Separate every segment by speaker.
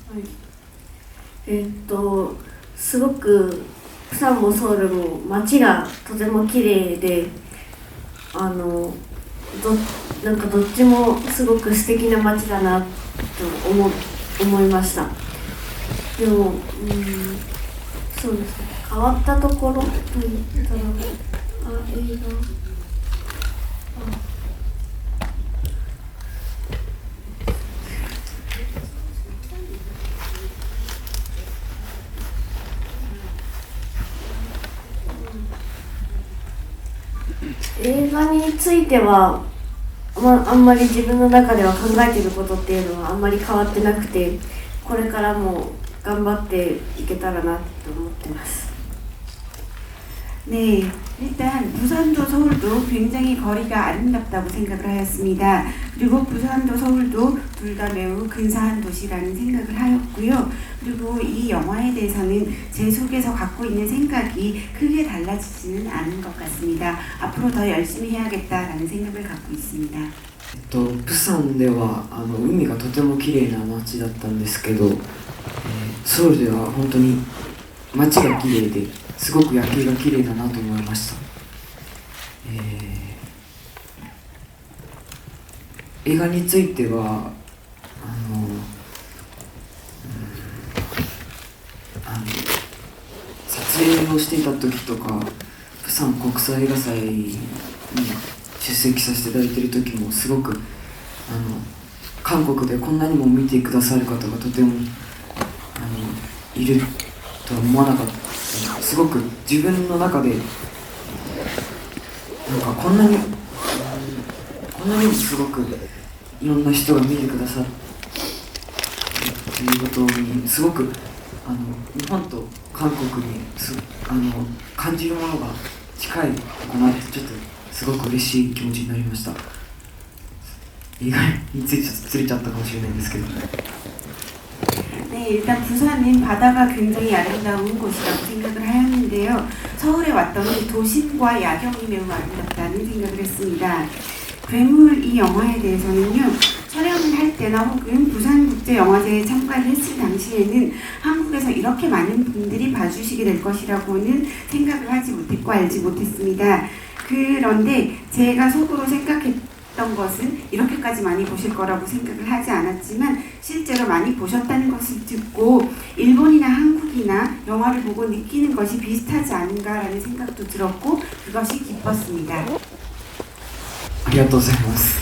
Speaker 1: はい、すごくプサンもソウルも街がとても綺麗で、なんかどっちもすごく素敵な街だなと思いました。でも、そうですね、変わったところといったら、映画。映画については、あんまり自分の中では考えていることっていうのはあんまり変わってなくて、これからも頑張っていけたらなと思ってます。
Speaker 2: 네, 일단 부산도 서울도 굉장히 거리가 아름답다고 생각을 하였습니다. 그리고 부산도 서울도 둘 다 매우 근사한 도시라는 생각을 하였고요. 그리고 이 영화에 대해서는 제 속에서 갖고 있는 생각이 크게 달라지지는 않은 것 같습니다. 앞으로 더 열심히 해야겠다라는 생각을 갖고 있습니다.
Speaker 3: プサンでは海がとても綺麗な街だったんですけど、ソウルでは本当に街が綺麗ですごく夜景が綺麗だなと思いました。映画については撮影をしていた時とか、プサン国際映画祭に出席させていただいている時もすごく韓国でこんなにも見てくださる方がとてもいるとは思わなかった。すごく自分の中でなんかこんなにもすごくいろんな人が見てくださってということにすごく日本と韓国に感じるものが近いのかなって、ちょっとすごく嬉しい気持ちになりました。映画についてちょっと釣れちゃったかもしれないんですけど。
Speaker 2: 네, 일단 부산은 바다가 굉장히 아름다운 곳이라고 생각을 하였는데요. 서울에 왔더니 도심과 야경이 매우 아름답다는 생각을 했습니다. 괴물 이 영화에 대해서는요, 촬영을 할 때나 혹은 부산국제영화제에 참가를 했을 당시에는 한국에서 이렇게 많은 분들이 봐주시게 될 것이라고는 생각을 하지 못했고 알지 못했습니다. 그런데 제가 속으로 생각했던 것은 이렇게까지 많이 보실 거라고 생각을 하지 않았지만 실제로 많이 보셨다는 것을 듣고 일본이나 한국이나 영화를 보고 느끼는 것이 비슷하지 않은가라는 생각도 들었고 그것이 기뻤습니다.
Speaker 3: ありがとうございます。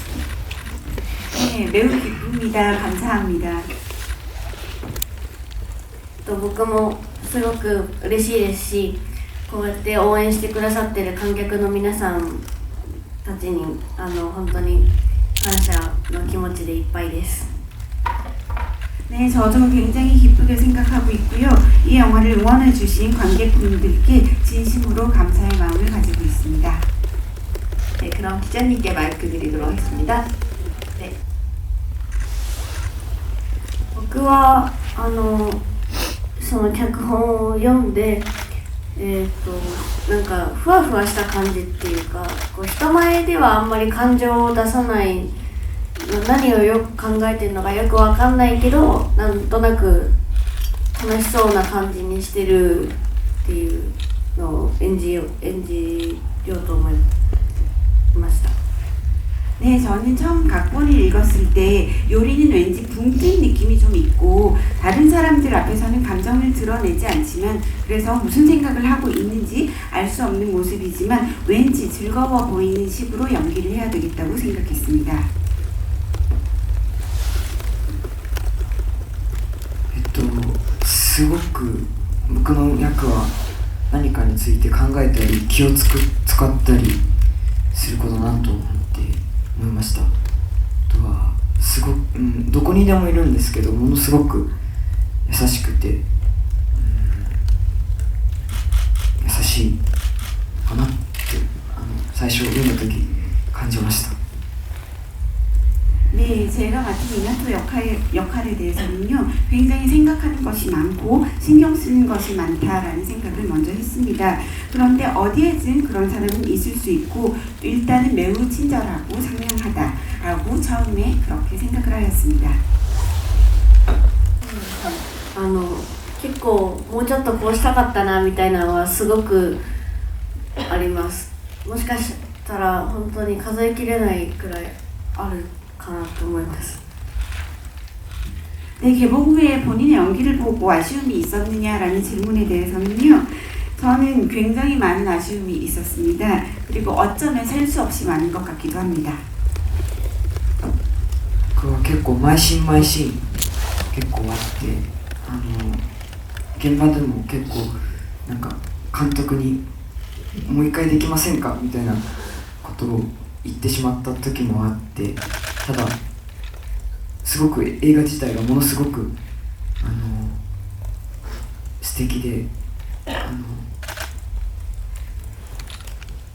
Speaker 2: 네, 매우 기쁩니다. 감사합니다.
Speaker 1: 僕もすごく嬉しいですし、こうやって応援してくださっている観客の皆さんたちに本当に感謝の気持ちでいっぱいです。
Speaker 2: 네, 저도 굉장히 기쁘게 생각하고 있고요. 이 영화를 응원해 주신 관객분들께 진심으로 감사의 마음을 가지고 있습니다.
Speaker 4: 네, 그럼 기자님께 마이크 드리도록 하겠습니다. 네.
Speaker 1: 僕はその脚本を読んで、なんかふわふわした感じっていうか、こう人前ではあんまり感情を出さない、何をよく考えてるのかよくわかんないけど、なんとなく楽しそうな感じにしてるっていうのを演じようと思いました。
Speaker 2: 네, 저는 처음 각본을 읽었을 때 요리는 왠지 붕 뜬 느낌이 좀 있고 다른 사람들 앞에서는 감정을 드러내지 않지만 그래서 무슨 생각을 하고 있는지 알 수 없는 모습이지만 왠지 즐거워 보이는 식으로 연기를 해야 되겠다고 생각했습니다.
Speaker 3: すごく僕の役は何かについて考えたり気を使ったりすることだなと思いました。あとはすごく、どこにでもいるんですけど、ものすごく優しくて、優しいかなって最初読んだ時感じました。
Speaker 2: 네, 제가 맡은 이나토 역할에 대해서는요, 굉장히 생각하는 것이 많고 신경 쓰는 것이 많다라는 생각을 먼저 했습니다. 그런데 어디에든 그런 사람은 있을 수 있고 일단은 매우 친절하고 상냥하다라고 처음에 그렇게 생각을 하였습니다.
Speaker 1: ちょっとこうしたかったなみたいなのはすごくあります。もしかしたら本当に数えきれないくらいあるかなと思います。
Speaker 2: 네, 개봉 후에 본인의 연기를 보고 아쉬움이 있었느냐라는 질문에 대해서는요, 저는 굉장히 많은 아쉬움이 있었습니다. 그리고 어쩌면 셀 수 없이 많은 것 같기도 합니다.
Speaker 3: 僕は結構毎シーン毎シーン結構あって、現場でも結構なんか監督にもう一回できませんかみたいなことを言ってしまった時もあって、ただすごく映画自体がものすごく素敵で、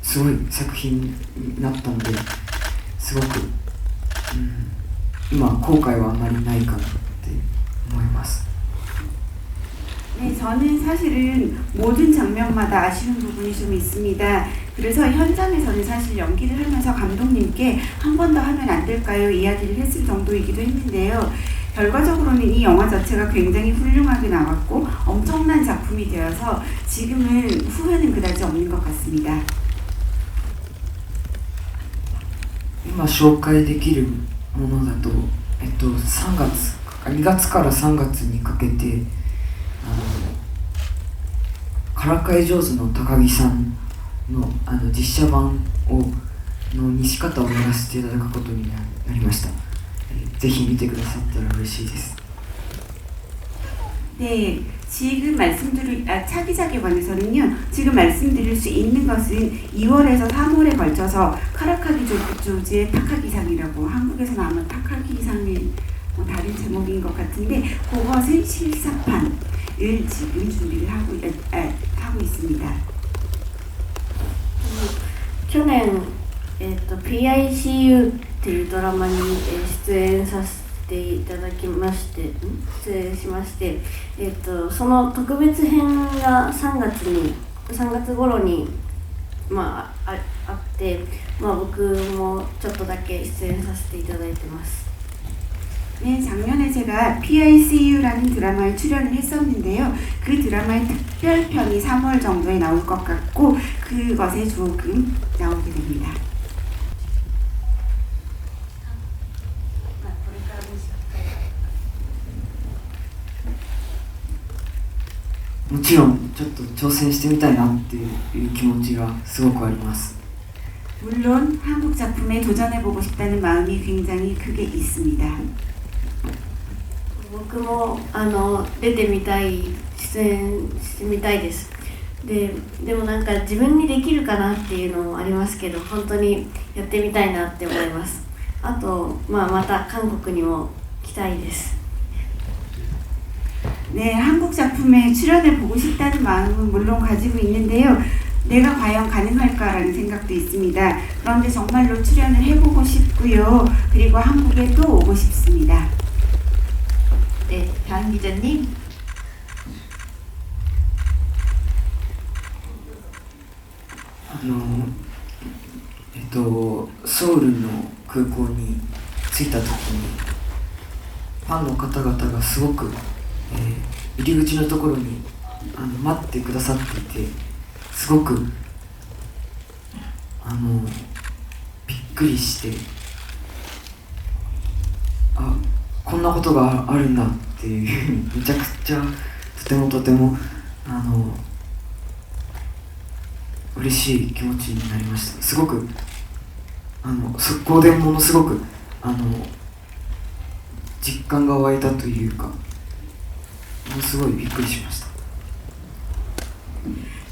Speaker 3: すごい作品になったので、すごく、今後悔はあまりないかなって思います。
Speaker 2: 네, 저는 사실은 모든 장면마다 아쉬운 부분이 좀 있습니다. 그래서 현장에서는 사실 연기를 하면서 감독님께 한 번 더 하면 안 될까요? 이야기를 했을 정도이기도 했는데요. 결과적으로는 이 영화 자체가 굉장히 훌륭하게 나왔고 엄청난 작품이 되어서 지금은 후회는 그다지 없는 것 같습니다.
Speaker 3: 今紹介できるものだと、3月2月から3月にかけてからかい上手の高木さんの実写版の西方をやらせていただくことになりました。ぜひ見てくださったら嬉しいです。
Speaker 2: 네, 지금 차기작에 관해서는요, 지금 말씀드릴 수 있는 것은 2월에서 3월에 걸쳐서 카라카기 조지의 타카기상이라고, 한국에서는 아마 타카기상의 다른 제목인 것 같은데, 그것의 실사판을 지금 준비를 하고 있습니다.
Speaker 1: 去年、PICU っていうドラマに出演させていただきまして、出演しまして、その特別編が3月頃に、あって、僕もちょっとだけ出演させていただいてます。
Speaker 2: 네, 작년에 제가 PICU라는 드라마에 출연을 했었는데요. 그 드라마의 특별편이 3월 정도에 나올 것 같고 그것에 조금 나오게 됩니다.
Speaker 3: もちろんちょっと挑戦してみたいなっていう気持ちがすごくあります。
Speaker 2: 물론 한국 작품에 도전해보고 싶다는 마음이 굉장히 크게 있습니다.
Speaker 1: 僕も出てみたい、出演してみたいです。でもなんか自分にできるかなっていうのもありますけど、本当にやってみたいなって思います。あと、また韓国にも来たいです。
Speaker 2: 네, 한국 작품에 출연해보고 싶다는 마음은 물론 가지고 있는데요. 내가 과연 가능할까라는 생각도 있습니다. 그런데 정말로 출연을 해보고 싶고요. 그리고 한국에 또 오고 싶습니다.
Speaker 4: 네, 다음 기자님.
Speaker 3: 서울の空港に着いた時にファンの方々がすごく、入り口のところに待ってくださっていて、すごくびっくりして、こんなことがあるんだっていうめちゃくちゃとても嬉しい気持ちになりました。すごく速攻でものすごく実感が湧いたというか、ものすごいびっくりしました。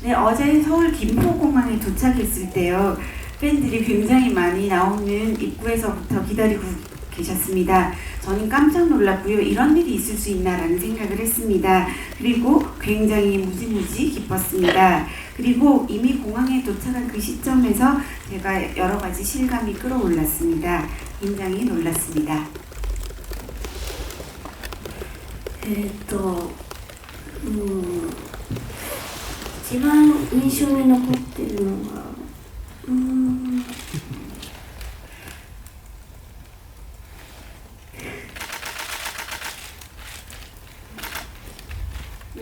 Speaker 2: 네, 어제 서울 김포공항에 도착했을 때요, 팬들이 굉장히 많이 나오는 입구에서부터 기다리고 계셨습니다. 저는 깜짝 놀랐고요. 이런 일이 있을 수 있나라는 생각을 했습니다. 그리고 굉장히 무지무지 기뻤습니다. 그리고 이미 공항에 도착한 그 시점에서 제가 여러 가지 실감이 끌어올랐습니다. 굉장히 놀랐습니다.
Speaker 1: 一番印象に残ってるのは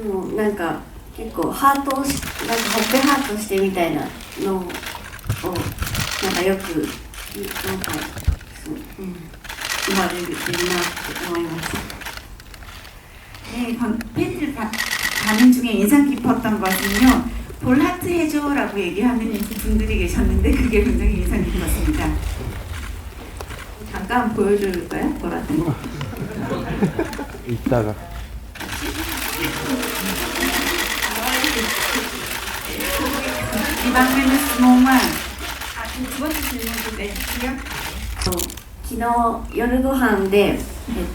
Speaker 1: もうなんか結構ハートをしなんかほっぺハートしてみたいなのをなんかよくなんかそう、言われるなって思います。
Speaker 2: 네, 팬들 반응 중에 인상 깊었던 것은요, 볼 하트 해줘라고 얘기하는 분들이 계셨는데 그게 굉장히 인상 깊었습니다.
Speaker 4: 잠깐 보여줄까요? 보라트.
Speaker 5: 이따가.
Speaker 2: 이방면은 스모만. 두 번째 질문도 내주시요.
Speaker 1: 昨日夜ご飯でス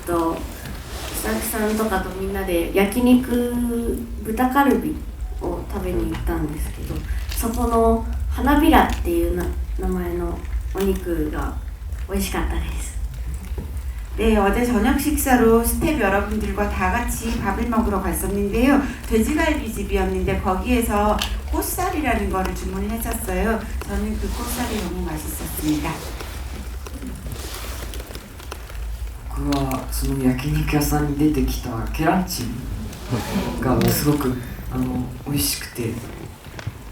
Speaker 1: タッフさんとかとみんなで焼肉豚カルビを食べに行ったんですけど、そこの花びらっていう名前のお肉が美味しかったです。
Speaker 2: 네, 어제 저녁 식사로 스텝 여러분들과 다 같이 밥을 먹으러 갔었는데요. 돼지갈비 집이었는데 거기에서 꽃살이라는 거를 주문을 했었어요. 저는 그 꽃살이 너무 맛있었습니다.
Speaker 3: 僕はその焼肉屋さんに出てきたケランチムがすごく美味しくて、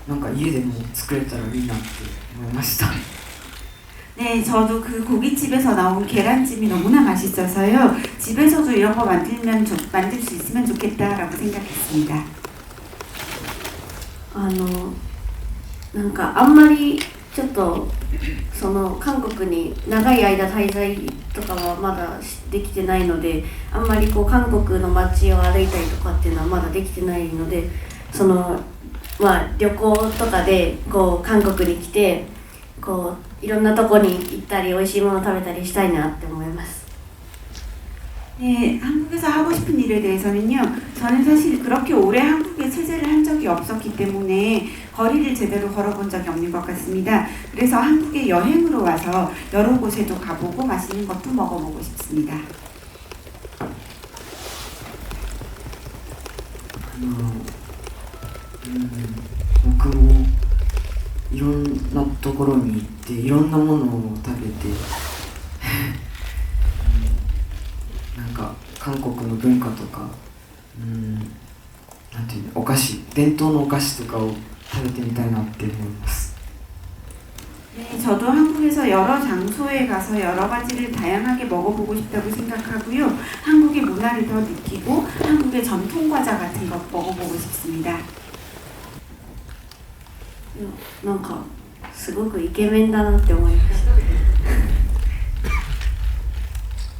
Speaker 3: なんか家でも作れたらいいなって思いました。
Speaker 2: 네, 저도 그 고깃집에서 나온 계란찜이 너무나 맛있어서요. 집에서도 이런 거 만들 수 있으면 좋겠다라고 생각했습니다.
Speaker 1: なんかあんまりちょっとその韓国に長い間滞在とかはまだできてないので、あんまりこう韓国の街を歩いたりとかっていうのはまだできてないので、その旅行とかでこう韓国に来てこういろんなとこに行ったり美味しいもの食べたりしたいなって思います。
Speaker 2: 네, 한국에서 하고 싶은 일에 대해서는요, 저는 사실 그렇게 오래 한국에 체제를 한 적이 없었기 때문에 거리를 제대로 걸어본 적이 없는 것 같습니다. 그래서 한국에 여행으로 와서 여러 곳에도 가보고 맛있는 것도 먹어보고 싶습니다.
Speaker 3: 僕もいろんなところに行っていろんなものを食べてなんか韓国の文化とかなんていうの、お菓子、伝統のお菓子とかを食べてみたいなって思います。
Speaker 2: 네, 저도 한국에서 여러 장소에 가서 여러 가지를 다양하게 먹어보고 싶다고 생각하고요. 한국의 문화를 더 느끼고 한국의 전통 과자 같은 거 먹어보고 싶습니다.
Speaker 1: なんかすごくイケメンだなって思いました。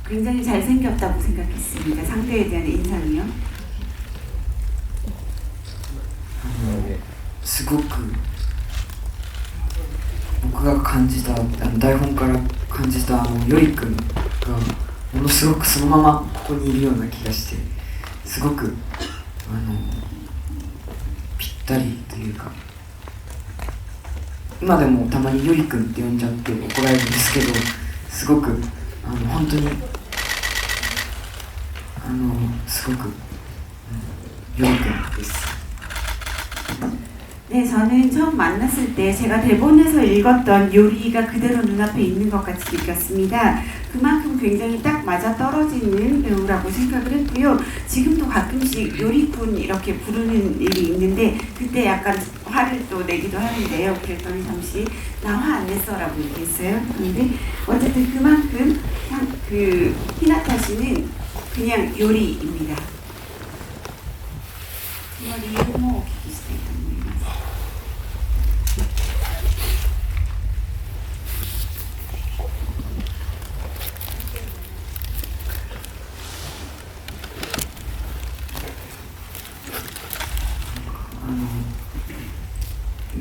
Speaker 2: 굉장히 잘생겼다고 생각했습니다. 상대에 대한 인상이요.
Speaker 3: すごく僕が感じた台本から感じたヨリ君がものすごくそのままここにいるような気がして、すごくぴったりというか、今でもたまにヨリ君って呼んじゃって怒られるんですけど、すごく本当にすごくヨリ君です。
Speaker 2: 네, 저는 처음 만났을 때 제가 대본에서 읽었던 요리가 그대로 눈앞에 있는 것 같이 느꼈습니다. 그만큼 굉장히 딱 맞아 떨어지는 배우라고 생각을 했고요. 지금도 가끔씩 요리꾼 이렇게 부르는 일이 있는데 그때 약간 화를 또 내기도 하는데요. 그랬더니 잠시 나 화 안 냈어 라고 얘기했어요. 근데 어쨌든 그만큼 그 히나타 씨는 그냥 요리입니다. その理由もお聞きしたいと思います。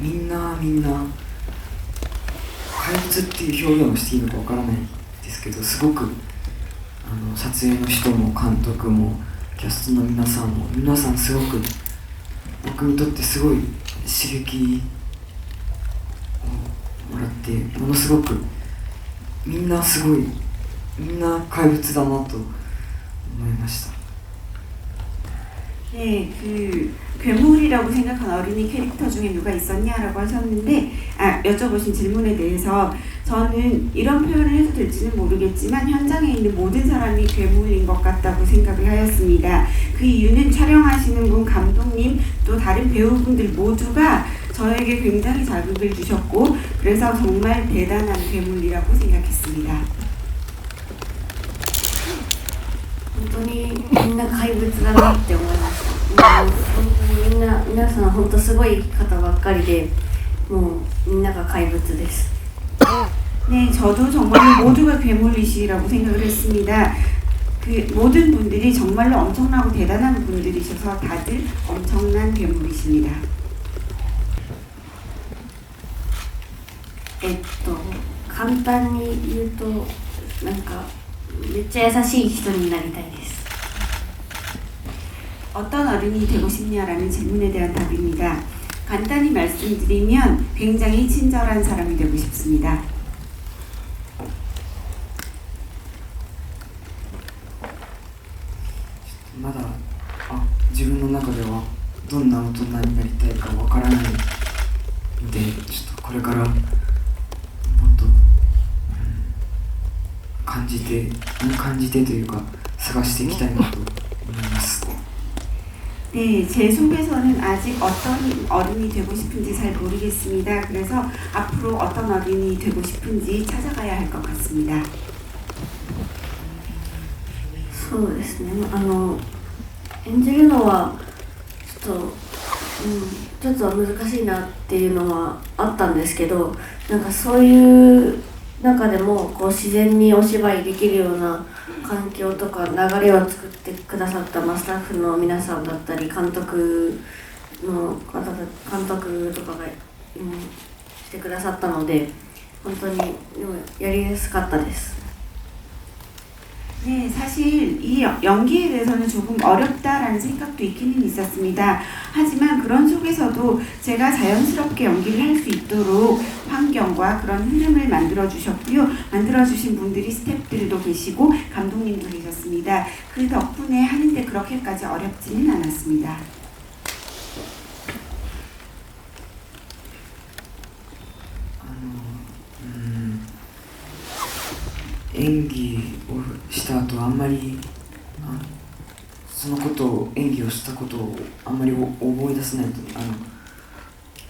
Speaker 3: みんな怪物っていう表現をしていいのかわからないですけど、すごく撮影の人も監督もキャストの皆さんすごく僕にとってすごい刺激をもらって、ものすごくみんな怪物だなと思いました。
Speaker 2: 네, 그 괴물이라고 생각한 어린이 캐릭터 중에 누가 있었냐라고 하셨는데, 여쭤보신 질문에 대해서 저는 이런 표현을 해도 될지는 모르겠지만 현장에 있는 모든 사람이 괴물인 것 같다고 생각을 하였습니다. 그 이유는 촬영하시는 분, 감독님, 또 다른 배우분들 모두가 저에게 굉장히 자극을 주셨고 그래서 정말 대단한 괴물이라고 생각했습니다.
Speaker 1: 本当にみんな怪物だなって思いました。もう本当に皆さん本当すごい方ばっかりで、もうみんなが怪物です。
Speaker 2: 네, 저도 정말 모두가 괴물이시라고 생각을 했습니다. 그 모든 분들이 정말로 엄청나고 대단한 분들이셔서 다들 엄청난 괴물이십니다.
Speaker 1: 簡単に言うとなんかめっちゃ優しい人になりたいです。
Speaker 2: 어떤 어른이 되고 싶냐라는 질문에 대한 답입니다. 간단히 말씀드리면 굉장히 친절한 사람이 되고 싶습니다.
Speaker 3: まだ自分の中ではどんな大人になりたいかわからないので、ちょっとこれからもっと、感じてというか探していきたいなと思います。
Speaker 2: 네, 제 속에서는 아직 어떤 어른이 되고 싶은지 잘 모르겠습니다. 그래서 앞으로 어떤 어른이 되고 싶은지 찾아가야 할 것 같습니다.
Speaker 1: そうですね。演じるのはちょっと難しいなっていうのはあったんですけど、なんかそういう中でもこう自然にお芝居できるような環境とか流れを作ってくださった、スタッフの皆さんだったり監督とかが、してくださったので本当にやりやすかったです。
Speaker 2: 네, 사실 이 연기에 대해서는 조금 어렵다라는 생각도 있기는 있었습니다. 하지만 그런 속에서도 제가 자연스럽게 연기를 할 수 있도록 환경과 그런 흐름을 만들어 주셨고요. 만들어 주신 분들이 스태프들도 계시고 감독님도 계셨습니다. 그 덕분에 하는데 그렇게까지 어렵지는 않았습니다.
Speaker 3: 演技をした後あんまりそのことを演技をしたことをあんまり思い出せないと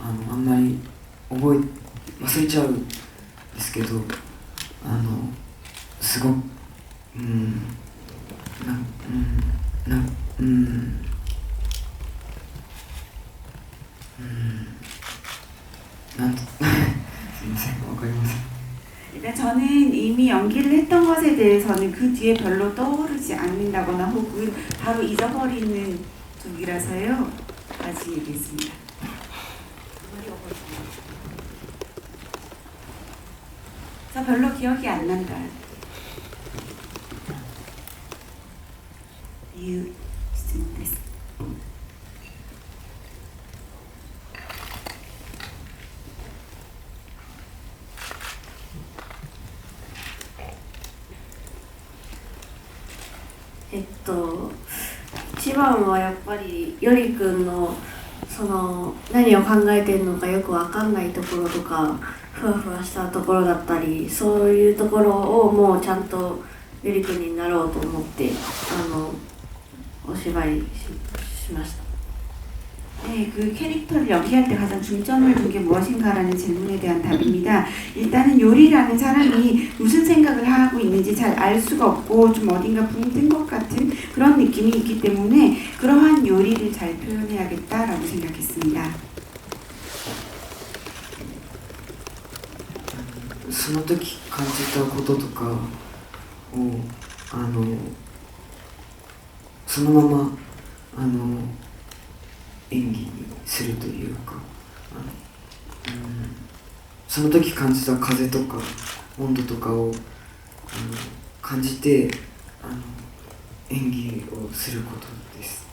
Speaker 3: あんまり忘れちゃうんですけどすごくなんとすいませんわかりません
Speaker 2: 그러니까 저는 이미 연기를 했던 것에 대해서는 그 뒤에 별로 떠오르지 않는다거나 혹은 바로 잊어버리는 쪽이라서요. 다시 얘기했습니다. 저 별로 기억이 안 난다. 이유 있습니다.
Speaker 1: 一番はやっぱりよりくんのその何を考えてるのかよく分かんないところとかふわふわしたところだったりそういうところをもうちゃんとよりくんになろうと思ってお芝居 しました。
Speaker 2: 네, 그 캐릭터를 연기할 때 가장 중점을 둔 게 무엇인가라는 질문에 대한 답입니다. 일단은 요리라는 사람이 무슨 생각을 하고 있는지 잘 알 수가 없고 좀 어딘가 붕 뜬 것 같은 그런 느낌이 있기 때문에 그러한 요리를 잘 표현해야겠다라고 생각했습니다.
Speaker 3: その時感じたこととかをそのまま演技にするというかその時感じた風とか温度とかを感じて演技をすることです。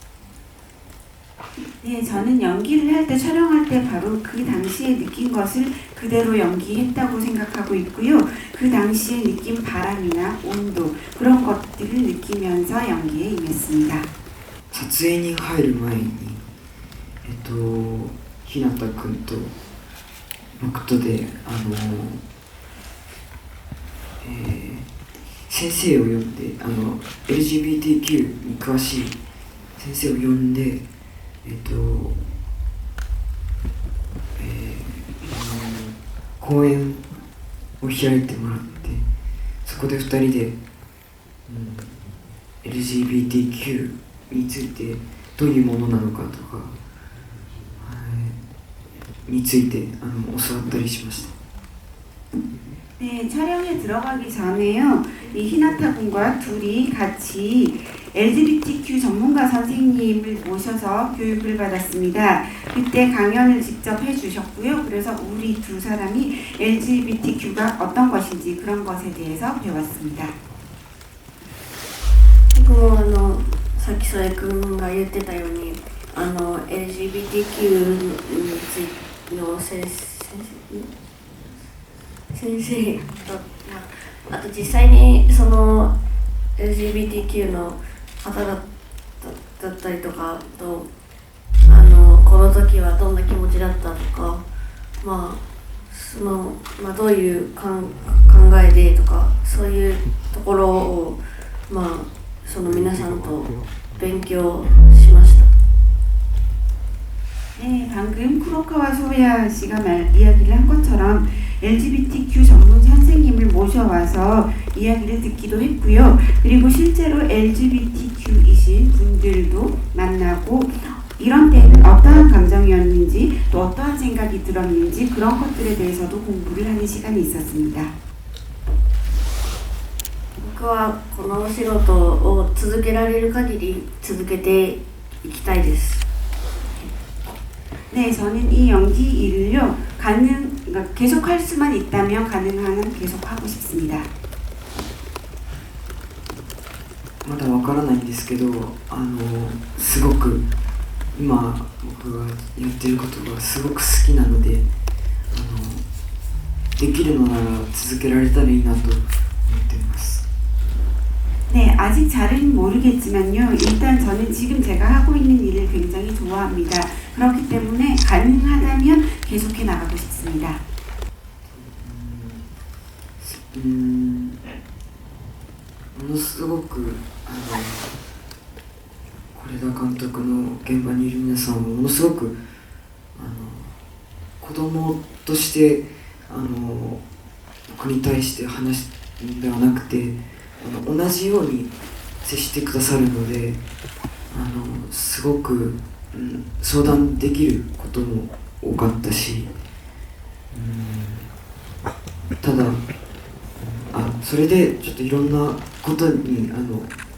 Speaker 2: 네, 저는 연기를 할 때 촬영할 때 바로 그 당시에 느낀 것을 그대로 연기했다고 생각하고 있고요. 그 당시에 느낀 바람이나 온도 그런 것들을 느끼면서 연기에 임했습니다.
Speaker 3: 撮影に入る前に日向君と僕とで先生を呼んでLGBTQ に詳しい先生を呼んで講演を開いてもらって、そこで2人で、LGBTQ についてどういうものなのかとか、について教わったりしました。
Speaker 2: 네, 촬영에 들어가기 전에요. 이 히나타 군과 둘이 같이 LGBTQ 전문가 선생님을 모셔서 교육을 받았습니다. 그때 강연을 직접 해주셨고요. 그래서 우리 두 사람이 LGBTQ가 어떤 것인지 그런 것에 대해서 배웠습니다.
Speaker 1: 僕もさっきそれくんが言ってたようにLGBTQ についての先生と、あと実際にその LGBTQ の方だったりとかとこの時はどんな気持ちだったとか、どういう考えでとか、そういうところをその皆さんと勉強しました。
Speaker 2: 네, 방금 쿠로카와 소야 씨가 이야기를 한 것처럼 LGBTQ 전문 선생님을 모셔와서 이야기를 듣기도 했고요. 그리고 실제로 LGBTQ이신 분들도 만나고 이런 때는 어떠한 감정이었는지 또 어떠한 생각이 들었는지 그런 것들에 대해서도 공부를 하는 시간이 있었습니다.
Speaker 1: 僕はこのお仕事を続けられる限り続けていきたいです。
Speaker 2: 네, 저는 이 연기 일을요, 그러니까 계속할 수만 있다면 가능한 한 계속하고 싶습니다.
Speaker 3: まだわからないんですけど、すごく今僕がやってることがすごく好きなので、できるのなら続けられたらいいなと思っています。
Speaker 2: 네, 아직 잘은 모르겠지만요. 일단 저는 지금 제가 하고 있는 일을 굉장히 좋아합니다. 그렇기 때문에 가능하다면 계속해 나가고 싶습니다.
Speaker 3: ものすごく是枝監督の現場にいる皆さんはものすごく子供として僕に対して話すのではなくて同じように接してくださるのですごく、相談できることも多かったし、ただそれでちょっといろんなことに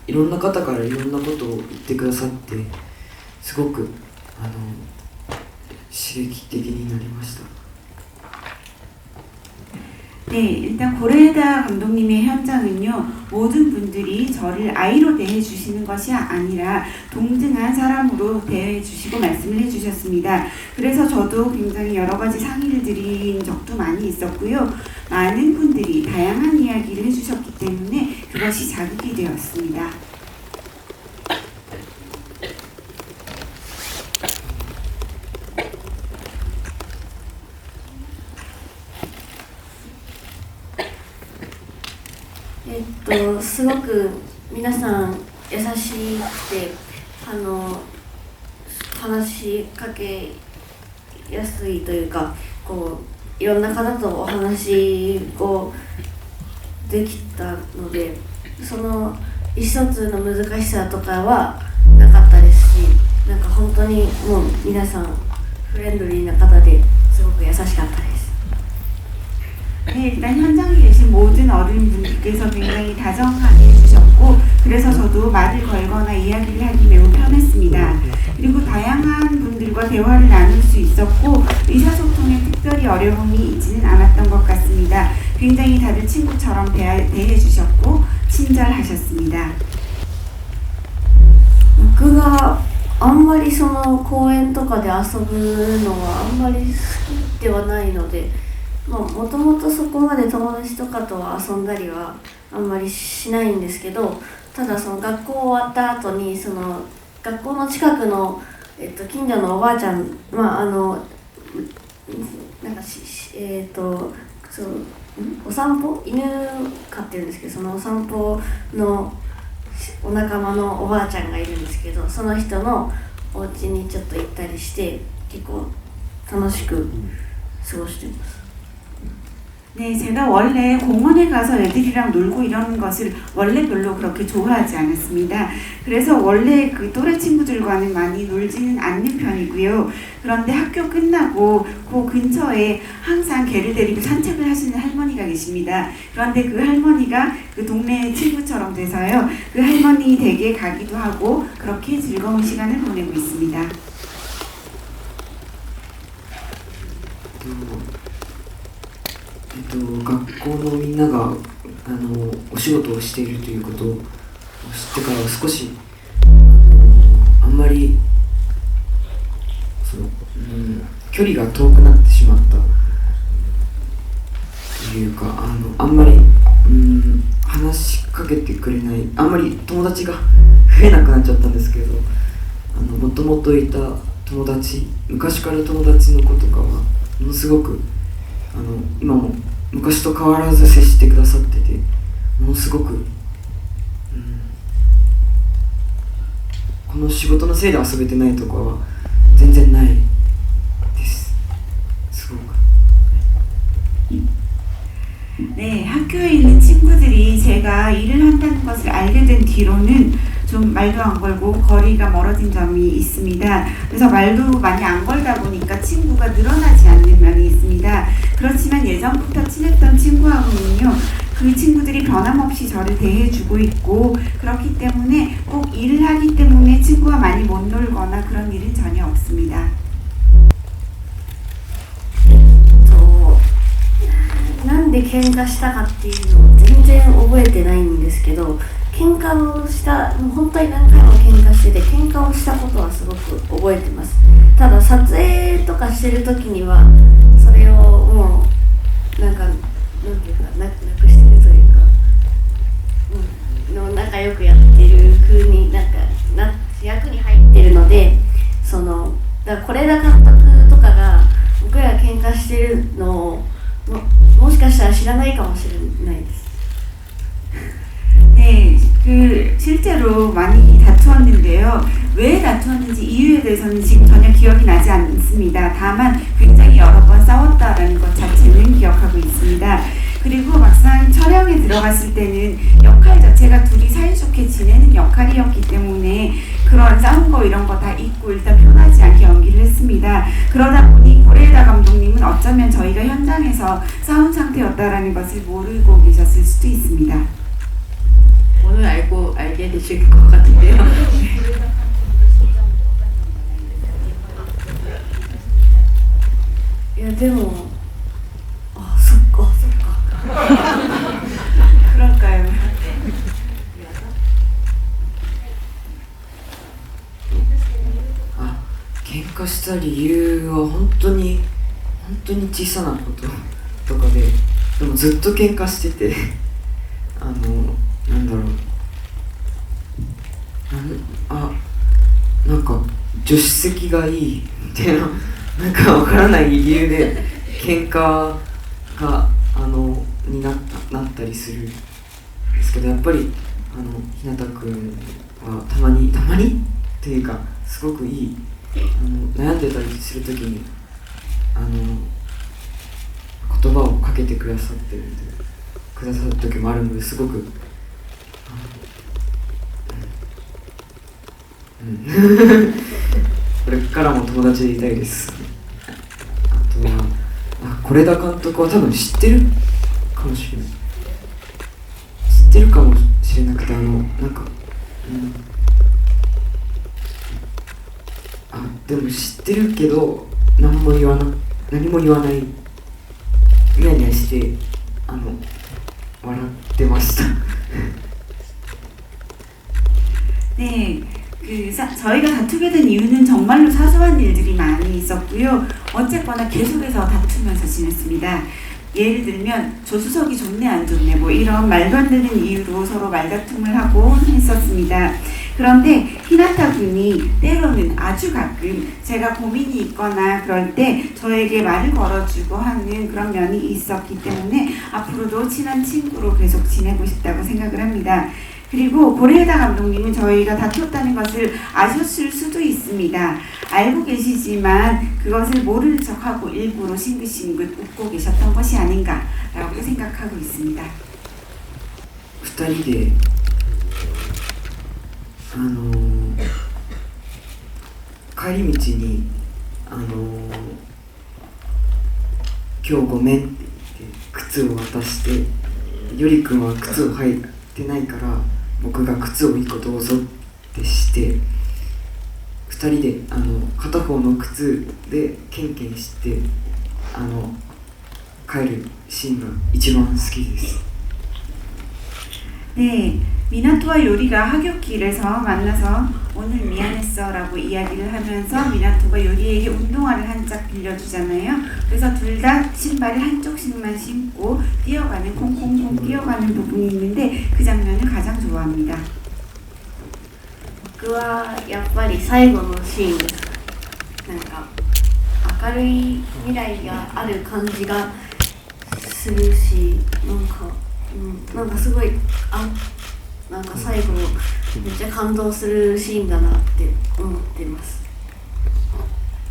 Speaker 3: いろんな方からいろんなことを言ってくださってすごく刺激的になりました。
Speaker 2: 네, 일단 고레다 감독님의 현장은요, 모든 분들이 저를 아이로 대해 주시는 것이 아니라 동등한 사람으로 대해 주시고 말씀을 해 주셨습니다. 그래서 저도 굉장히 여러 가지 상의를 드린 적도 많이 있었고요. 많은 분들이 다양한 이야기를 해 주셨기 때문에 그것이 자극이 되었습니다.
Speaker 1: すごく皆さん優しくて話しかけやすいというかいろんな方とお話をできたのでその意思疎通の難しさとかはなかったですし本当にもう皆さんフレンドリーな方ですごく優しかったです。
Speaker 2: 네, 일단 현장에 계신 모든 어른분들께서 굉장히 다정하게 해주셨고 그래서 저도 말을 걸거나 이야기를 하기 매우 편했습니다. 그리고 다양한 분들과 대화를 나눌 수 있었고 의사소통에 특별히 어려움이 있지는 않았던 것 같습니다. 굉장히 다들 친구처럼 대해주셨고 친절하셨습니다.
Speaker 1: 僕があんまりその公園とかで遊ぶのはあんまり好きではないのでもともとそこまで友達とかとは遊んだりはあんまりしないんですけどただその学校終わった後にその学校の近くの、近所のおばあちゃんお散歩犬飼ってるんですけどそのお散歩のお仲間のおばあちゃんがいるんですけど、その人のお家にちょっと行ったりして結構楽しく過ごしてます。
Speaker 2: 네, 제가 원래 공원에 가서 애들이랑 놀고 이러는 것을 원래 별로 그렇게 좋아하지 않았습니다. 그래서 원래 그 또래 친구들과는 많이 놀지는 않는 편이고요. 그런데 학교 끝나고 그 근처에 항상 개를 데리고 산책을 하시는 할머니가 계십니다. 그런데 그 할머니가 그 동네 친구처럼 돼서요. 그 할머니 댁에 가기도 하고 그렇게 즐거운 시간을 보내고 있습니다.
Speaker 3: 学校のみんながお仕事をしているということを知ってから少しあんまり距離が遠くなってしまったというかあんまり話しかけてくれない、あんまり友達が増えなくなっちゃったんですけど、もともといた友達、昔から友達の子とかはものすごく今も昔と変わらず接してくださってて、ものすごく、この仕事のせいで遊べてないとかは全然ないです。すごく。
Speaker 2: 네, 학교에 있는 친구들이 제가 일을 한다는 것을 알게 된 뒤로는 좀 말도 안 걸고 거리가 멀어진 점이 있습니다. 그래서 말도 많이 안 걸다 보니까 친구가 늘어나지 않는 면이 있습니다. 그렇지만 예전부터 친했던 친구하고는요, 그 친구들이 변함없이 저를 대해주고 있고, 그렇기 때문에 꼭 일을 하기 때문에 친구와 많이 못 놀거나 그런 일은 전혀 없습니다.
Speaker 1: なんで喧嘩したかっていうのを全然覚えてないんですけど、喧嘩をしたもう本当に何回も喧嘩してて、喧嘩をしたことはすごく覚えてます。ただ撮影とかしてる時にはそれをもうなんていうかなくしてるというか、仲良くやってる風に役に入ってるので、だから是枝監督とかが僕らが喧嘩してるのをもしかしたら知らないかもしれないです。
Speaker 2: 네, 실제로 많이 다투었는데요. 왜 다투었는지 이유에 대해서는 지금 전혀 기억이 나지 않습니다. 다만 굉장히 여러 번 싸웠다라는 것 자체는 기억하고 있습니다. 그리고 막상 촬영에 들어갔을 때는 역할 자체가 둘이 사이좋게 지내는 역할이었기 때문에 그런 싸운 거 이런 거 다 잊고 일단 편하지 않게 연기를 했습니다. 그러다 보니 고레에다 감독님은 어쩌면 저희가 현장에서 싸운 상태였다라는 것을 모르고 계셨을 수도 있습니다.
Speaker 4: 오늘 알게 되실 것 같은데요.
Speaker 1: 야, でも そっか
Speaker 2: 그럴까요?
Speaker 3: 아, 喧嘩した理由は本当に小さなこととかでもずっと喧嘩しててなんだろう、なんか助手席がいいみたいな、なんかわからない理由で喧嘩がになったりするんですけど、やっぱり日向くんはたまにっていうかすごくいい悩んでたりするときに言葉をかけてくださる時もあるので、すごくこれからも友達でいたいです。あとは是枝監督は多分知ってるかもしれない、知ってるかもしれなくてでも知ってるけど何も言わないニヤニヤして笑ってました。
Speaker 2: 네, 저희가 다투게 된 이유는 정말로 사소한 일들이 많이 있었고요. 어쨌거나 계속해서 다투면서 지냈습니다. 예를 들면 조수석이 좋네 안 좋네 뭐 이런 말도 안 되는 이유로 서로 말다툼을 하고 했었습니다. 그런데 히나타 군이 때로는 아주 가끔 제가 고민이 있거나 그럴 때 저에게 말을 걸어주고 하는 그런 면이 있었기 때문에 앞으로도 친한 친구로 계속 지내고 싶다고 생각을 합니다. 그리고 고레에다 감독님은 저희가 다퉜다는 것을 아셨을 수도 있습니다. 알고 계시지만 그것을 모르는 척하고 일부러 싱긋싱긋 웃고 계셨던 것이 아닌가라고 생각하고 있습니다.
Speaker 3: 2人で帰り道に今日ごめんって言って靴を渡して、よりくんは靴を履いてないから僕が靴を1個どうぞってして、2人で片方の靴でケンケンして帰るシーンが一番好きです。
Speaker 2: 네, 미나토와 요리가 하굣길에서 만나서 오늘 미안했어 라고 이야기를 하면서 미나토가 요리에게 운동화를 한 짝 빌려주잖아요. 그래서 둘 다 신발을 한쪽씩만 신고 뛰어가는 콩콩콩 뛰어가는 부분이 있는데 그 장면을 가장 좋아합니다.
Speaker 1: 僕はやっぱり最後のシーンです。なんか明るい未来がある感じがするし、なんかすごいなんか最後めっちゃ感動するシーンだなって思ってます。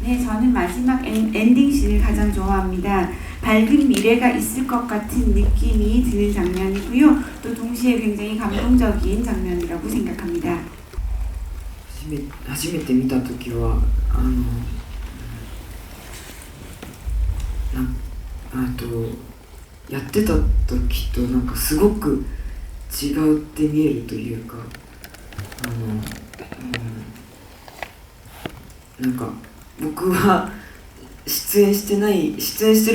Speaker 2: 네, 저는 마지막 엔딩 씬을 가장 좋아합니다. 밝은 미래가 있을 것 같은 느낌이 드는 장면이고요. 또 동시에 굉장히 감동적인 장면이라고 생각합니다.
Speaker 3: 初めて見た時はやってた時となんかすごく違うって見えるというかなんか僕は出演して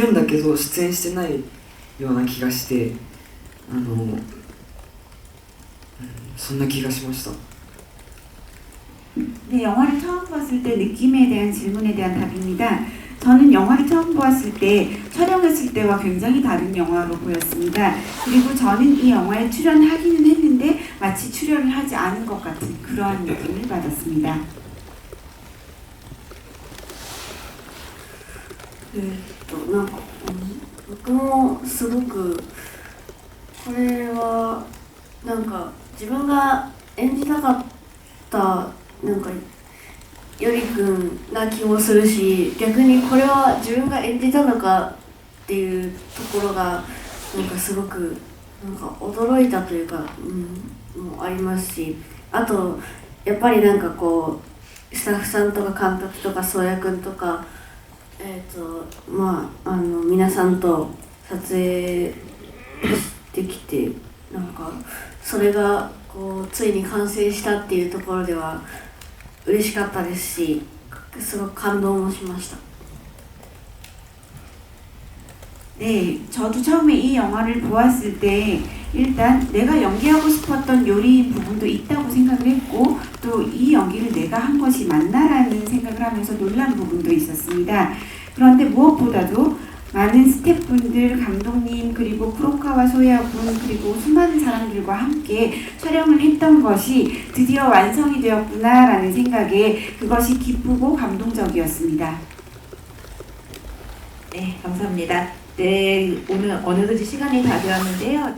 Speaker 3: るんだけど出演してないような気がしてそんな気がしました。
Speaker 2: 네, 영화를 처음 봤을 때 느낌에 대한 질문에 대한 답입니다. 저는 영화를 처음 보았을 때 촬영했을 때와 굉장히 다른 영화로 보였습니다. 그리고 저는 이 영화에 출연하기는 했는데 마치 출연을 하지 않은 것 같은 그러한 느낌을 받았습니다.
Speaker 1: なんか僕もすごくこれはなんか自分が演じたかったなんかよりくんな気もするし、逆にこれは自分が演じたのかっていうところがなんかすごくなんか驚いたというか、もありますし、あとやっぱりなんかこうスタッフさんとか監督とか宗谷くんとか皆さんと撮影できてなんかそれがこうついに完成したっていうところでは嬉しかったですし、すごく感動もしました。
Speaker 2: 네, 저도 처음에 이 영화를 보았을 때 일단 내가 연기하고 싶었던 요리 부분도 있다고 생각을 했고 또 이 연기를 내가 한 것이 맞나라는 생각을 하면서 놀란 부분도 있었습니다. 그런데 무엇보다도 많은 스태프분들, 감독님, 그리고 쿠로카와 소야군, 그리고 수많은 사람들과 함께 촬영을 했던 것이 드디어 완성이 되었구나라는 생각에 그것이 기쁘고 감동적이었습니다.
Speaker 4: 네, 감사합니다. 네, 오늘 어느덧 시간이 다 되었는데요.